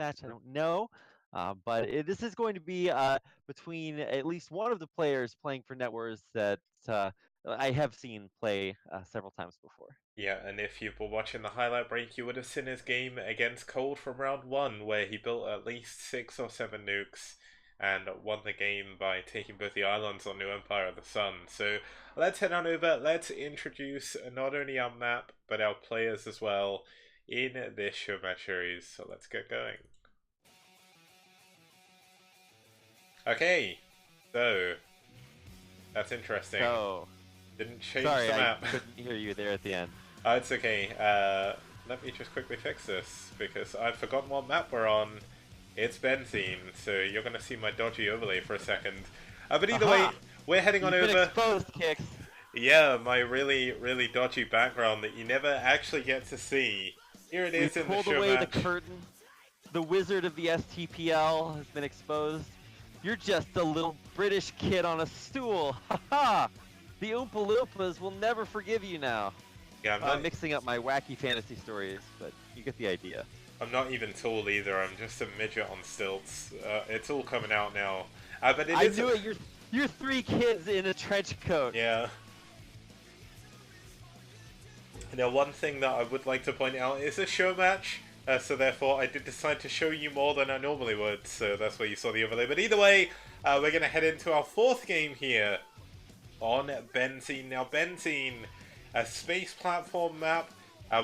match. I don't know. But this is going to be between at least one of the players playing for Netwars that I have seen play several times before. Yeah, and if you were watching the highlight break, you would have seen his game against Cold from round 1, where he built at least 6 or 7 nukes and won the game by taking both the islands on New Empire of the Sun. So let's head on over, let's introduce not only our map, but our players as well in this Showmatch series. So let's get going. Okay, so that's interesting. So, Didn't change sorry, the I map. couldn't hear you there at the end. It's okay. Let me just quickly fix this because I've forgotten what map we're on. It's Benzene, so you're going to see my dodgy overlay for a second. But either way, we're heading on You've been over. exposed, Kicks. Yeah, my really, really dodgy background that you never actually get to see. Here it is in the pulled show away match. the curtain. The wizard of the STPL has been exposed. You're just a little British kid on a stool. Haha! The Oompa Loompas will never forgive you now. Yeah, I'm mixing up my wacky fantasy stories, but you get the idea. I'm not even tall either. I'm just a midget on stilts. It's all coming out now. But I knew it. You're 3 kids in a trench coat. Yeah. Now, one thing that I would like to point out is a show match, so therefore I did decide to show you more than I normally would, so that's why you saw the overlay. But either way, we're going to head into our 4th game here on Benzene. Now, Benzene, a space platform map.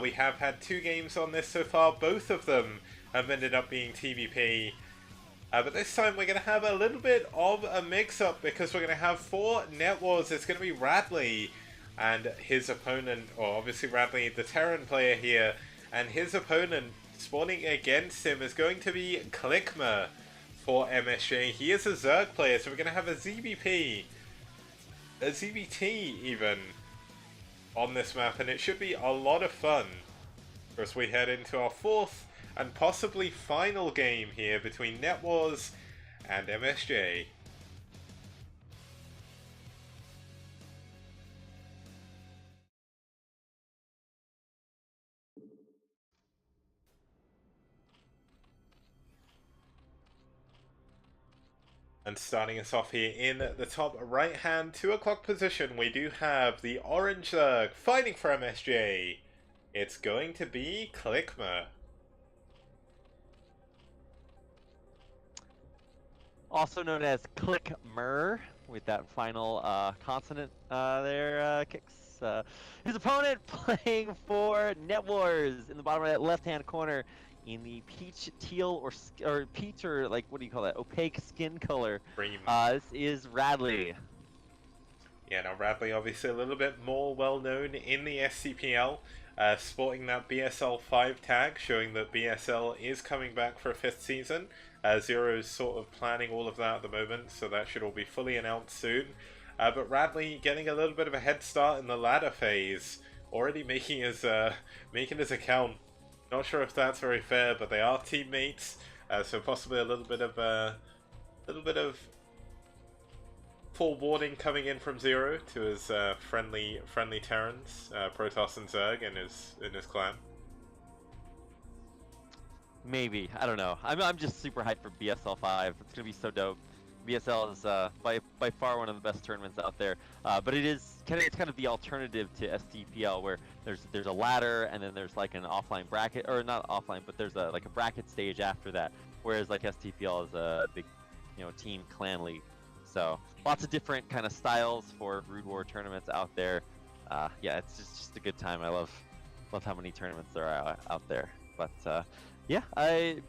We have had 2 games on this so far. Both of them have ended up being TVP. But this time we're going to have a little bit of a mix-up because we're going to have 4 Netwars. It's going to be Radley and his opponent, or obviously Radley, the Terran player here, and his opponent spawning against him is going to be Clickmer for mSj. He is a Zerg player, so we're going to have a ZBP, a ZBT even, on this map, and it should be a lot of fun as we head into our 4th and possibly final game here between Netwars and mSj. And starting us off here in the top right hand 2 o'clock position, we do have the Orange Zerg fighting for mSj. It's going to be Clickmer. Also known as Clickmer, with that final consonant there, Kicks. His opponent playing for Netwars in the bottom right left-hand corner in the peach, teal, or peach, or like, what do you call that? Opaque skin color. Cream. This is Radley. Yeah, now Radley obviously a little bit more well known in the STPL, sporting that BSL 5 tag, showing that BSL is coming back for a 5th season. Zero's sort of planning all of that at the moment, so that should all be fully announced soon. But Radley getting a little bit of a head start in the ladder phase, already making his account. Not sure if that's very fair, but they are teammates, so possibly a little bit of forewarning coming in from Zero to his friendly Terrans, Protoss and Zerg in his clan. Maybe, I don't know. I'm just super hyped for BSL 5. It's gonna be so dope. BSL is by far one of the best tournaments out there, but it's kind of the alternative to STPL, where there's a ladder and then there's like an offline bracket, or not offline, but there's like a bracket stage after that. Whereas like STPL is a big, team clan league. So lots of different kind of styles for Brood War tournaments out there. Yeah, it's just a good time. I love how many tournaments there are out there. But yeah,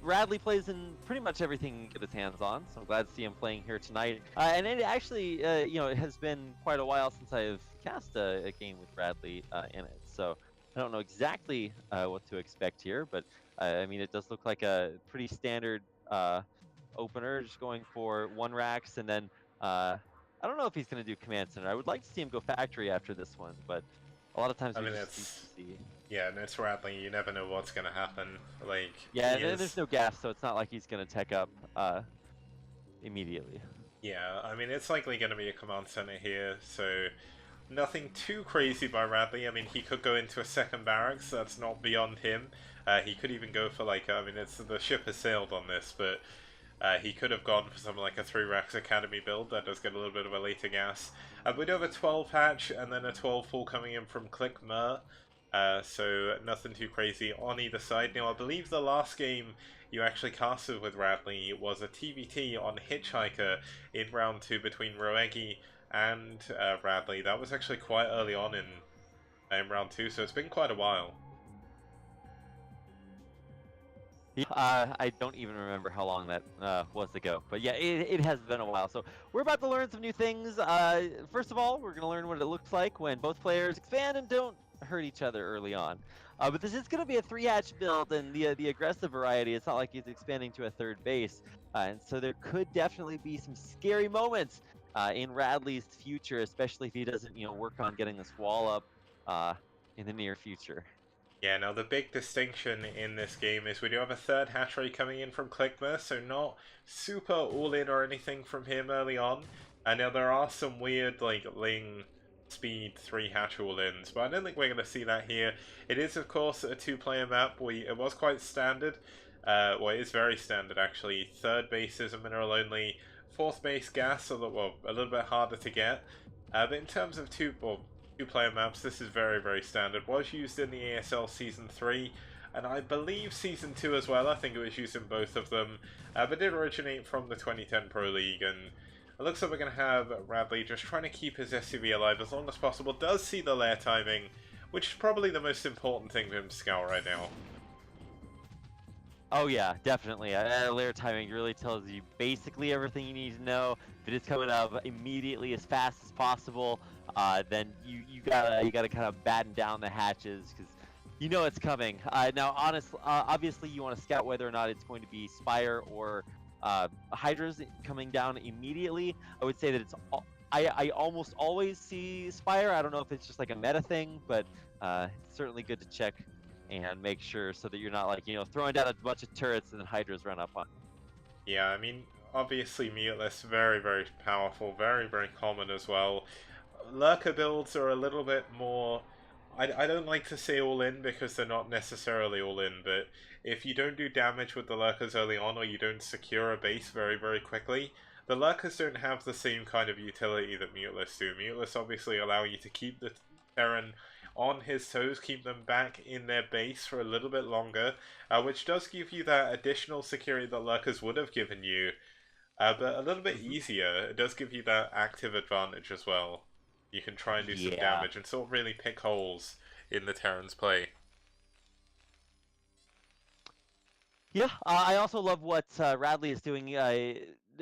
Radley plays in pretty much everything he can get his hands on, so I'm glad to see him playing here tonight. And it actually, it has been quite a while since I've cast a game with Radley in it, so I don't know exactly what to expect here, but I mean, it does look like a pretty standard opener, just going for 1 racks, and then I don't know if he's going to do Command Center. I would like to see him go Factory after this one, but a lot of times I we mean, just see. Yeah, and it's Radley. You never know what's gonna happen. Like, yeah, and there's no gas, so it's not like he's gonna tech up immediately. Yeah, I mean, it's likely gonna be a command center here, so nothing too crazy by Radley. I mean, he could go into a second barracks. That's not beyond him. He could even go for like, I mean, the ship has sailed on this, but he could have gone for something like a 3 Rex Academy build. That does get a little bit of a later gas. We do have a 12 hatch and then a 12 full coming in from Clickmer. So nothing too crazy on either side. Now I believe the last game you actually casted with Radley was a TBT on Hitchhiker in round 2 between Roegi and Radley. That was actually quite early on in round 2, so it's been quite a while. I don't even remember how long that was ago, but yeah, it has been a while. So we're about to learn some new things. First of all, we're going to learn what it looks like when both players expand and don't hurt each other early on. But this is going to be a 3-hatch build, and the aggressive variety. It's not like he's expanding to a 3rd base, and so there could definitely be some scary moments in Radley's future, especially if he doesn't, work on getting this wall up in the near future. Yeah, now the big distinction in this game is we do have a 3rd hatchery coming in from Clickmer, so not super all-in or anything from him early on. And now there are some weird, like, Ling speed 3 hatch all-ins, but I don't think we're going to see that here. It is, of course, a 2-player map. It was quite standard. Well, it is very standard, actually. 3rd base is a mineral only. 4th base gas, so that, well, a little bit harder to get. But in terms of two-player maps, this is very, very standard. Was used in the ASL Season 3, and I believe Season 2 as well. I think it was used in both of them, but did originate from the 2010 Pro League, and it looks like we're going to have Radley just trying to keep his SUV alive as long as possible. Does see the lair timing, which is probably the most important thing for him to scout right now. Oh yeah, definitely. Layer timing really tells you basically everything you need to know. If it is coming up immediately as fast as possible, then you gotta kind of batten down the hatches because you know it's coming. Now, obviously you want to scout whether or not it's going to be Spire or Hydras coming down immediately. I would say that I almost always see Spire. I don't know if it's just like a meta thing, but it's certainly good to check and make sure so that you're not like, throwing down a bunch of turrets and then Hydras run up on. Yeah, I mean, obviously Muteless, very, very powerful, very, very common as well. Lurker builds are a little bit more... I don't like to say all in because they're not necessarily all in, but if you don't do damage with the Lurkers early on or you don't secure a base very, very quickly, the Lurkers don't have the same kind of utility that Muteless do. Muteless obviously allow you to keep the Terran on his toes, keep them back in their base for a little bit longer, which does give you that additional security that Lurkers would have given you, but a little bit easier. It does give you that active advantage as well. You can try and do some damage and sort of really pick holes in the Terran's play. Yeah, I also love what Radley is doing,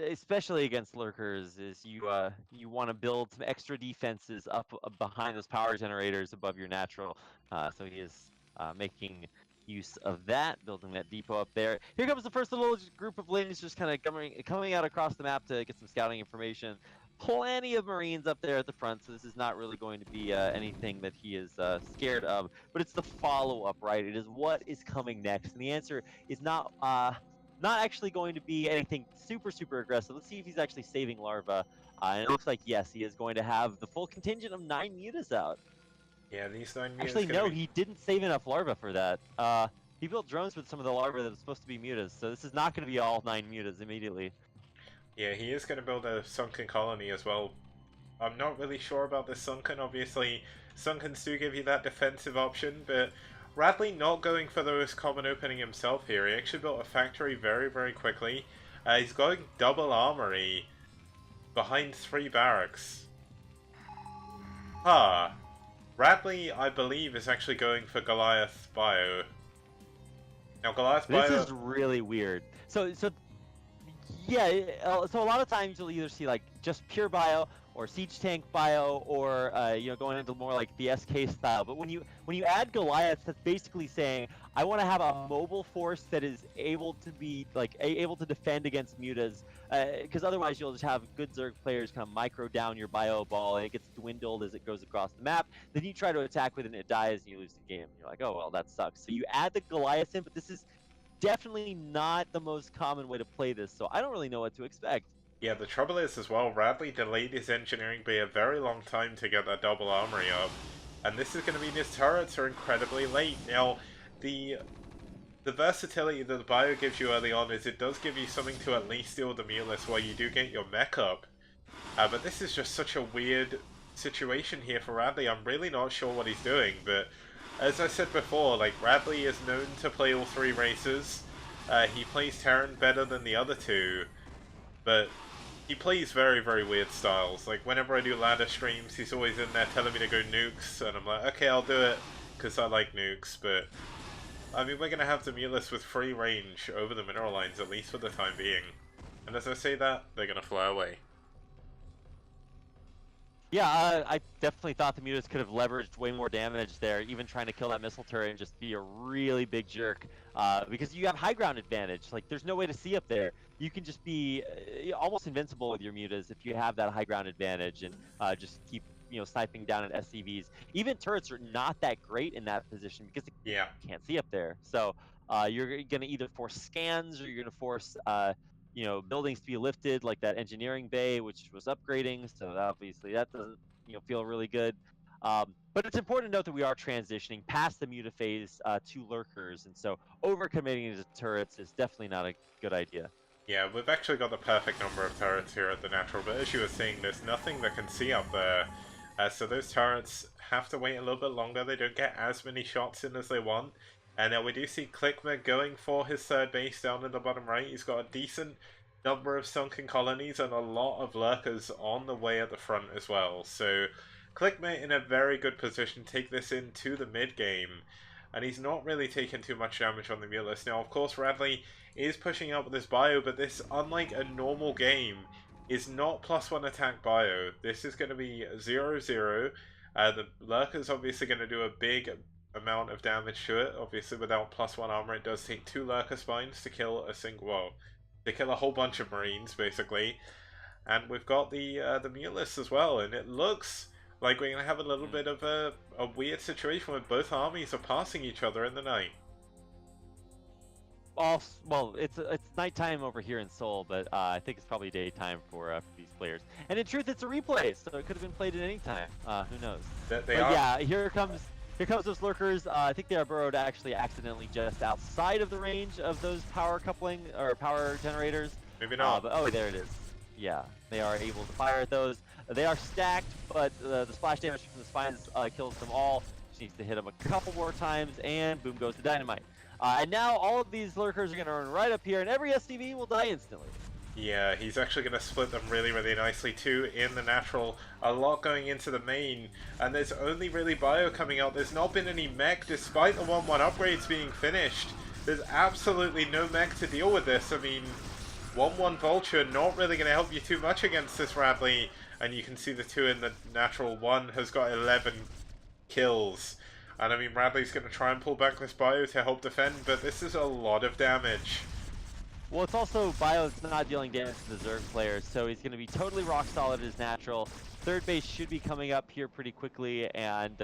especially against lurkers. Is you want to build some extra defenses up behind those power generators above your natural. So he is making use of that, building that depot up there. Here comes the first little group of Lings just kind of coming out across the map to get some scouting information. Plenty of Marines up there at the front, so this is not really going to be anything that he is scared of. But it's the follow-up, right? It is what is coming next, and the answer is not actually going to be anything super, super aggressive. Let's see if he's actually saving Larva. And it looks like, yes, he is going to have the full contingent of 9 mutas out. Yeah, these 9 mutas... Actually, no, he didn't save enough Larva for that. He built drones with some of the Larva that was supposed to be mutas, so this is not going to be all 9 mutas immediately. Yeah, he is going to build a sunken colony as well. I'm not really sure about this sunken. Obviously, sunkens do give you that defensive option, but Radley not going for the most common opening himself here. He actually built a factory very, very quickly. He's going double armory behind 3 barracks. Radley, I believe, is actually going for Goliath Bio. Now, Goliath Bio... This is really weird. So yeah, so a lot of times you'll either see like just pure bio or siege tank bio or going into more like the SK style. But when you add Goliath, that's basically saying I want to have a mobile force that is able to be able to defend against mutas, because otherwise you'll just have good Zerg players kind of micro down your bio ball and it gets dwindled as it goes across the map. Then you try to attack with it and it dies and you lose the game. You're like, oh well, that sucks. So you add the Goliath in, but this is definitely not the most common way to play this, so I don't really know what to expect. Yeah, the trouble is as well, Radley delayed his engineering by a very long time to get that double armory up, and this is going to mean his turrets are incredibly late. Now, the the versatility that the bio gives you early on is it does give you something to at least deal with the Mutalist while you do get your mech up. But this is just such a weird situation here for Radley. I'm really not sure what he's doing, but as I said before, like, Radley is known to play all three races. He plays Terran better than the other two, but he plays very, very weird styles. Like, whenever I do ladder streams, he's always in there telling me to go nukes, and I'm like, okay, I'll do it, because I like nukes, but I mean, we're going to have the Mutalist with free range over the mineral lines, at least for the time being. And as I say that, they're going to fly away. Yeah, I definitely thought the Mutas could have leveraged way more damage there, even trying to kill that missile turret and just be a really big jerk. Because you have high ground advantage. Like, there's no way to see up there. You can just be almost invincible with your Mutas if you have that high ground advantage and just keep, sniping down at SCVs. Even turrets are not that great in that position because they can't see up there. So you're going to either force scans or you're going to force buildings to be lifted, like that engineering bay, which was upgrading. So obviously that doesn't, feel really good. But it's important to note that we are transitioning past the muta phase to lurkers, and so overcommitting to turrets is definitely not a good idea. Yeah, we've actually got the perfect number of turrets here at the Natural, but as you were saying, there's nothing that can see up there. So those turrets have to wait a little bit longer. They don't get as many shots in as they want. And now we do see Clickmer going for his third base down in the bottom right. He's got a decent number of sunken colonies and a lot of lurkers on the way at the front as well. So Clickmer in a very good position to take this into the mid game. And he's not really taking too much damage on the Mutalist. Now, of course, Radley is pushing up with his bio, but this, unlike a normal game, is not +1 attack bio. This is going to be 0-0. The Lurker's obviously going to do a big amount of damage to it. Obviously, without +1 armor, it does take 2 Lurker Spines to kill a single, well, to kill a whole bunch of Marines, basically. And we've got the Mutalist as well, and it looks like we're going to have a little bit of a weird situation where both armies are passing each other in the night. Well, it's nighttime over here in Seoul, but I think it's probably daytime for these players. And in truth, it's a replay, so it could have been played at any time. Who knows? Yeah, here comes those lurkers. I think they are burrowed actually accidentally just outside of the range of those power coupling or power generators. Maybe not. But there it is. Yeah, they are able to fire at those. They are stacked, but the splash damage from the spines kills them all. She needs to hit them a couple more times, and boom goes the dynamite. And now all of these lurkers are going to run right up here, and every SCV will die instantly. Yeah, he's actually going to split them really, really nicely too in the Natural. A lot going into the main, and there's only really bio coming out. There's not been any mech, despite the 1-1 upgrades being finished. There's absolutely no mech to deal with this. I mean, 1-1 Vulture not really going to help you too much against this Radley. And you can see the 2 in the Natural. 1 has got 11 kills. And I mean, Radley's going to try and pull back this bio to help defend, but this is a lot of damage. Well, it's also bio that's not dealing damage to the Zerg players, so he's going to be totally rock solid as Natural. Third base should be coming up here pretty quickly, and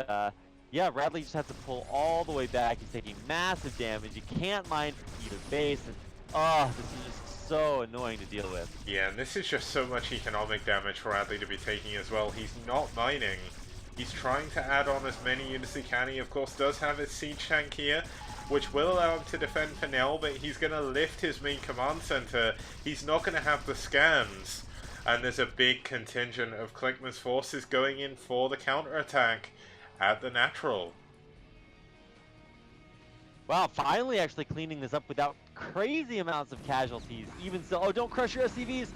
yeah, Radley just has to pull all the way back. He's taking massive damage. You can't mine from either base, and this is just so annoying to deal with. Yeah, and this is just so much economic damage for Radley to be taking as well. He's not mining. He's trying to add on as many units as he can. He, of course, does have his siege tank here, which will allow him to defend for now, but he's going to lift his main command center. He's not going to have the scans. And there's a big contingent of Clickmer's forces going in for the counterattack at the Natural. Wow, finally actually cleaning this up without crazy amounts of casualties. Even so, don't crush your SCVs!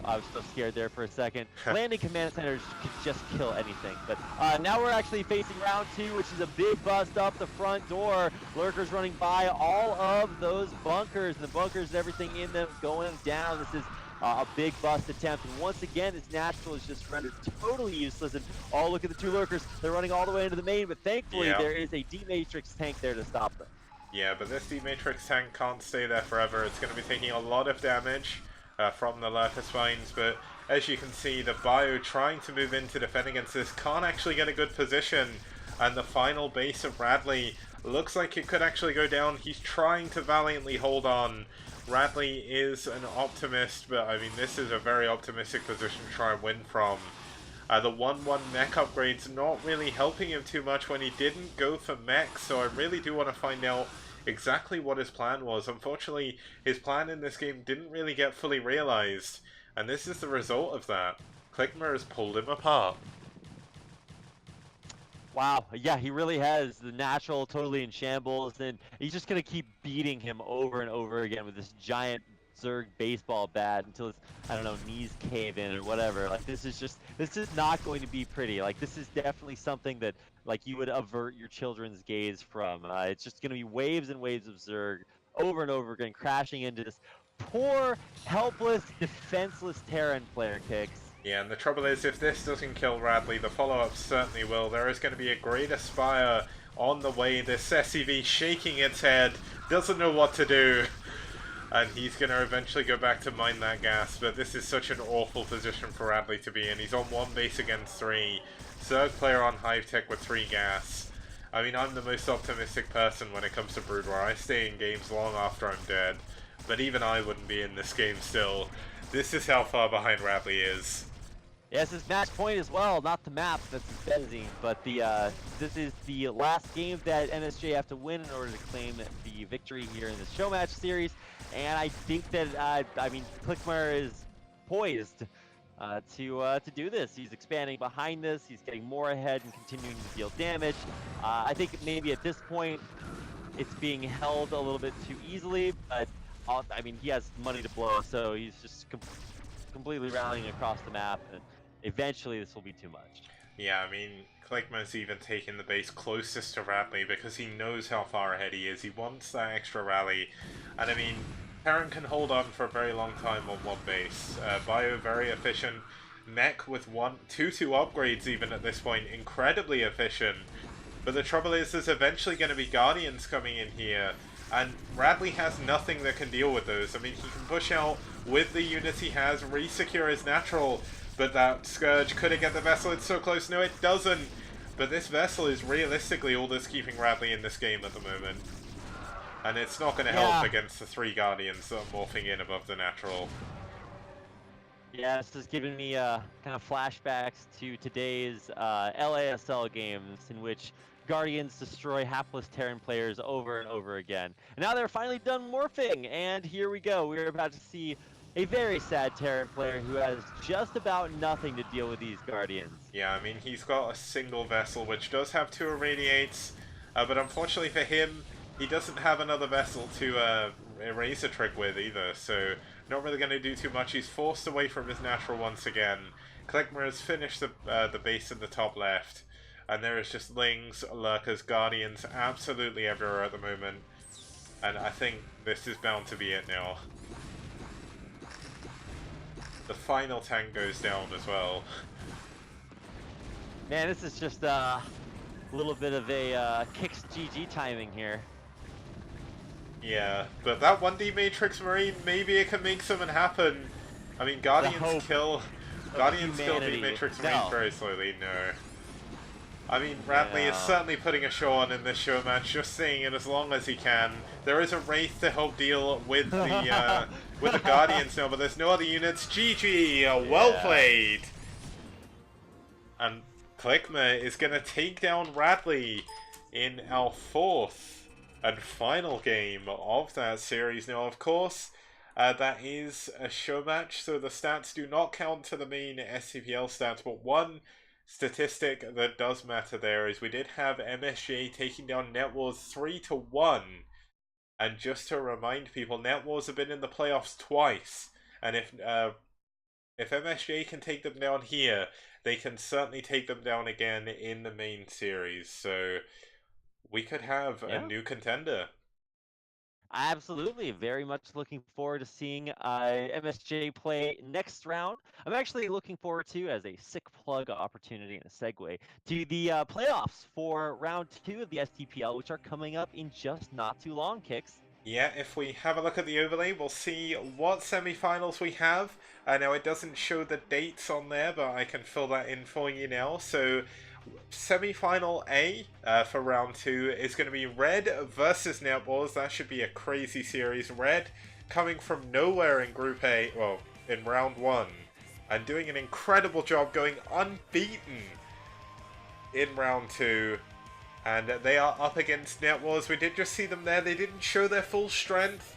I was so scared there for a second. Landing command centers could just kill anything. But now we're actually facing round 2, which is a big bust up the front door. Lurkers running by all of those bunkers. And the bunkers and everything in them going down. This is a big bust attempt. And once again, this Natural is just rendered totally useless. And look at the 2 lurkers. They're running all the way into the main. But thankfully, there is a D-Matrix tank there to stop them. Yeah, but this D-Matrix tank can't stay there forever. It's going to be taking a lot of damage from the Lurker Spines, but as you can see, the bio trying to move in to defend against this can't actually get a good position, and the final base of Radley looks like it could actually go down. He's trying to valiantly hold on. Radley is an optimist, but I mean, this is a very optimistic position to try and win from. The 1-1 mech upgrade's not really helping him too much when he didn't go for mech, so I really do want to find out exactly what his plan was. Unfortunately, his plan in this game didn't really get fully realized, and this is the result of that. Clickmer has pulled him apart. Wow, yeah, he really has. The natural totally in shambles, and he's just gonna keep beating him over and over again with this giant Zerg baseball bat until his, I don't know, knees cave in or whatever. Like this is not going to be pretty. Like this is definitely something that like you would avert your children's gaze from. It's just gonna be waves and waves of Zerg over and over again, crashing into this poor, helpless, defenseless Terran player kicks. Yeah, and the trouble is, if this doesn't kill Radley, the follow-up certainly will. There is going to be a great Aspire on the way. This SCV shaking its head, doesn't know what to do. And he's going to eventually go back to mine that gas, but this is such an awful position for Radley to be in. He's on one base against three. Zerg player on Hive Tech with 3 gas. I mean, I'm the most optimistic person when it comes to Brood War. I stay in games long after I'm dead, but even I wouldn't be in this game still. This is how far behind Radley is. Yes, this match point as well, not the map, that's Benzene, but the this is the last game that mSj have to win in order to claim the victory here in this Showmatch series, and I think that, I mean, Clickmer is poised to do this. He's expanding behind this, he's getting more ahead and continuing to deal damage. I think maybe at this point, it's being held a little bit too easily, but I mean, he has money to blow, so he's just completely rallying across the map, and eventually this will be too much. Yeah, I mean, Clickman's even taking the base closest to Radley because he knows how far ahead he is. He wants that extra rally. And I mean, Terran can hold on for a very long time on one base. Bio, very efficient. Mech with 2 upgrades even at this point, incredibly efficient. But the trouble is, there's eventually going to be Guardians coming in here. And Radley has nothing that can deal with those. I mean, he can push out with the units he has, re-secure his natural, but that Scourge, could it get the vessel? It's so close. No, it doesn't. But this vessel is realistically all that's keeping Radley in this game at the moment. And it's not going to help against the 3 Guardians that are morphing in above the natural. Yeah, this is giving me kind of flashbacks to today's LASL games in which Guardians destroy hapless Terran players over and over again. And now they're finally done morphing, and here we go. We're about to see a very sad Terran player who has just about nothing to deal with these Guardians. Yeah, I mean, he's got a single vessel, which does have 2 irradiates, but unfortunately for him, he doesn't have another vessel to erase a trick with either, so not really going to do too much. He's forced away from his natural once again. Clickmer has finished the base in the top left, and there is just Lings, Lurkers, Guardians absolutely everywhere at the moment, and I think this is bound to be it now. The final tank goes down as well. Man, this is just a little bit of a kicks GG timing here. Yeah, but that 1D Matrix Marine, maybe it can make something happen. I mean, Guardians kill the Matrix Marine very slowly. No. I mean, Radley is certainly putting a show on in this show match, just saying it as long as he can. There is a Wraith to help deal with the Guardians now, but there's no other units. GG, well played. And Clickmer is going to take down Radley in our 4th and final game of that series. Now, of course, that is a show match, so the stats do not count to the main STPL stats, but one statistic that does matter there is we did have mSj taking down NetWars 3-1. And just to remind people, NetWars have been in the playoffs twice, and if mSj can take them down here, they can certainly take them down again in the main series. So we could have a new contender. Absolutely, very much looking forward to seeing mSj play next round. I'm actually looking forward to, as a sick plug opportunity and a segue, to the playoffs for round 2 of the STPL, which are coming up in just not too long, Kicks. Yeah, if we have a look at the overlay, we'll see what semifinals we have. Now, it doesn't show the dates on there, but I can fill that in for you now. So, semi-final A for round 2 is going to be Red versus NetWars. That should be a crazy series. Red coming from nowhere in Group A, well, in round 1, and doing an incredible job going unbeaten in round 2. And they are up against Net Wars. We did just see them there. They didn't show their full strength.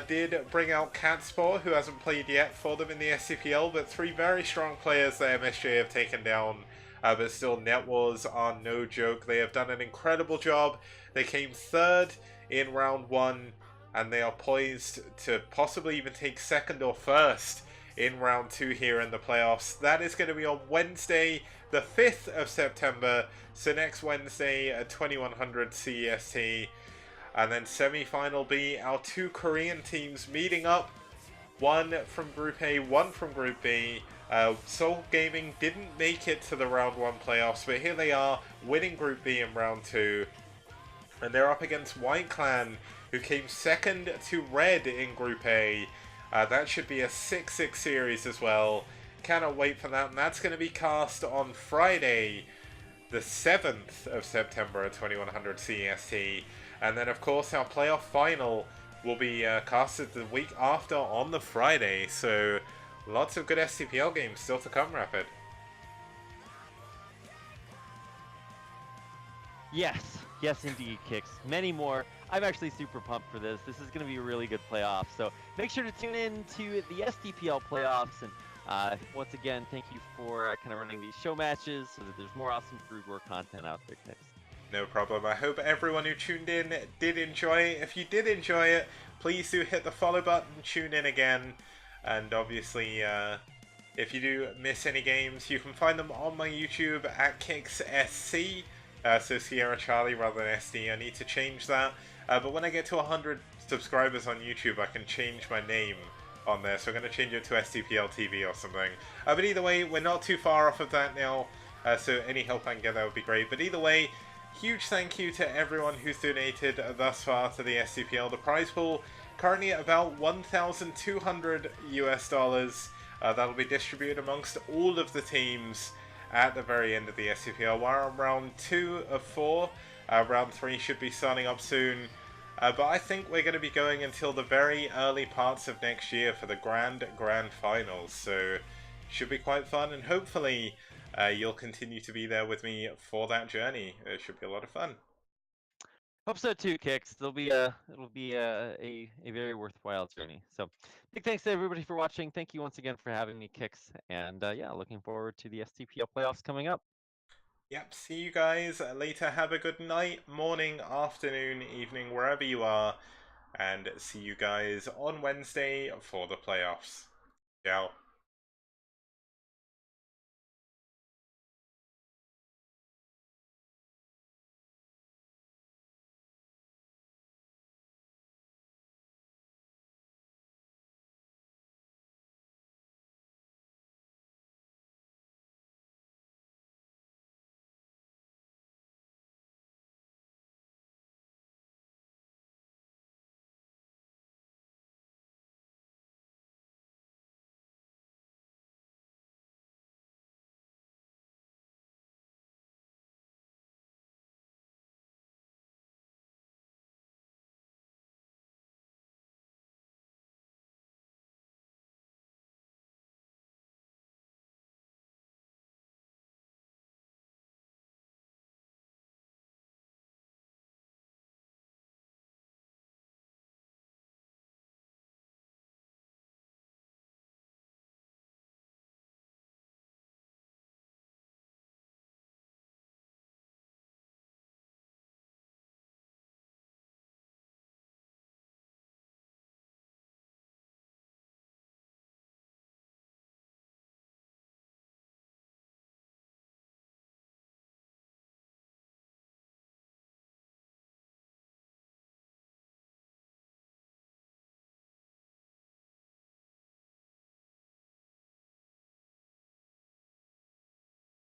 Did bring out Catsport, who hasn't played yet for them in the STPL, but three very strong players that mSj have taken down. But still, Net Wars are no joke. They have done an incredible job. They came third in round one, and they are poised to possibly even take second or first in round two here in the playoffs. That is going to be on Wednesday, the 5th of September. So next Wednesday at 2100 CEST. And then semi-final B, our two Korean teams meeting up. One from Group A, one from Group B. Seoul Gaming didn't make it to the round one playoffs, but here they are, winning Group B in round two. And they're up against White Clan, who came second to Red in Group A. That should be a 6-6 series as well. Cannot wait for that. And that's going to be cast on Friday, the 7th of September at 2100 CEST. And then, of course, our playoff final will be casted the week after on the Friday. So, lots of good STPL games still to come, Rapid. Yes, yes indeed, Kicks. Many more. I'm actually super pumped for this. This is going to be a really good playoff. So make sure to tune in to the STPL playoffs. And once again, thank you for kind of running these show matches so that there's more awesome Brood War content out there, Kicks. No problem. I hope everyone who tuned in did enjoy it. If you did enjoy it, please do hit the follow button, tune in again. And obviously, if you do miss any games, you can find them on my YouTube at KicksSC. So Sierra Charlie rather than SD. I need to change that. But when I get to 100 subscribers on YouTube, I can change my name on there. So I'm going to change it to STPL TV or something. But either way, we're not too far off of that now. So any help I can get, that would be great. But either way, huge thank you to everyone who's donated thus far to the STPL. The prize pool currently at about $1,200 US. That'll be distributed amongst all of the teams at the very end of the STPL. We're on round 2 of 4. Round 3 should be starting up soon. But I think we're going to be going until the very early parts of next year for the Grand Finals. So should be quite fun, and hopefully you'll continue to be there with me for that journey. It should be a lot of fun. Hope so too, Kicks. It'll be a very worthwhile journey. So big thanks to everybody for watching. Thank you once again for having me, Kicks. And yeah, looking forward to the STPL playoffs coming up. Yep, see you guys later. Have a good night, morning, afternoon, evening, wherever you are. And see you guys on Wednesday for the playoffs. Ciao.